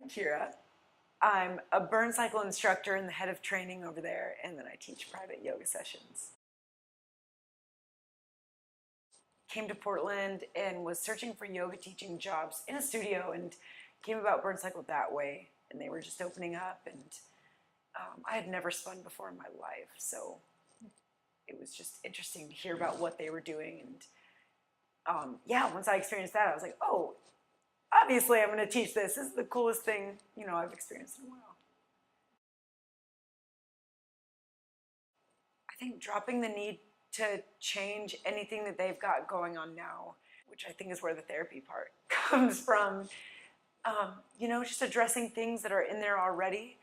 Kira. I'm a BurnCycle instructor and the head of training over there, and then I teach private yoga sessions. Came to Portland and was searching for yoga teaching jobs in a studio and came about BurnCycle that way. And they were just opening up, and I had never spun before in my life, so it was just interesting to hear about what they were doing. And yeah, once I experienced that, I was like, oh, obviously I'm going to teach this. This is the coolest thing, I've experienced in a while. I think dropping the need to change anything that they've got going on now, which I think is where the therapy part comes from. Just addressing things that are in there already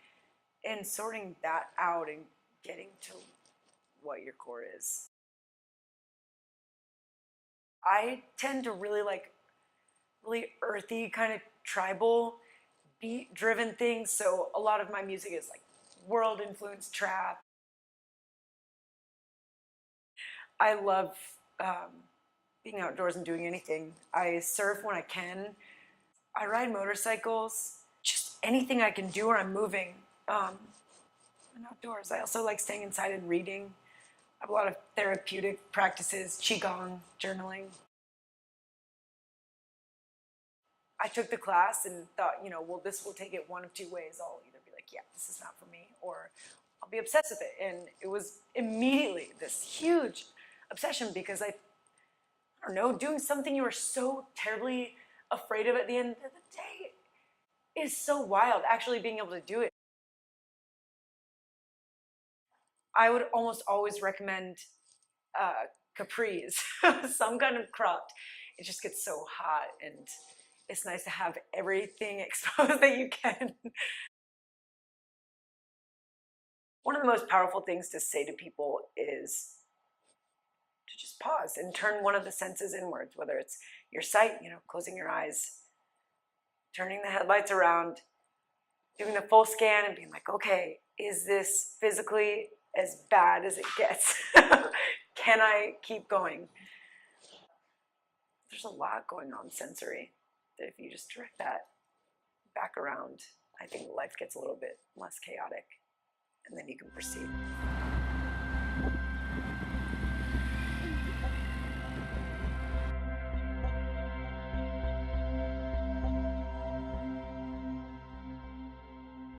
and sorting that out and getting to what your core is. I tend to really like really earthy, kind of tribal, beat-driven things. So a lot of my music is like world-influenced trap. I love being outdoors and doing anything. I surf when I can. I ride motorcycles. Just anything I can do where I'm moving. And outdoors. I also like staying inside and reading. I have a lot of therapeutic practices, qigong, journaling. I took the class and thought, well, this will take it one of two ways. I'll either be like, yeah, this is not for me, or I'll be obsessed with it. And it was immediately this huge obsession because I don't know, doing something you were so terribly afraid of at the end of the day is so wild, actually being able to do it. I would almost always recommend capris, some kind of cropped. It just gets so hot and it's nice to have everything exposed that you can. One of the most powerful things to say to people is to just pause and turn one of the senses inwards, whether it's your sight, closing your eyes, turning the headlights around, doing the full scan and being like, okay, is this physically as bad as it gets? Can I keep going? There's a lot going on sensory that if you just direct that back around, I think life gets a little bit less chaotic and then you can proceed.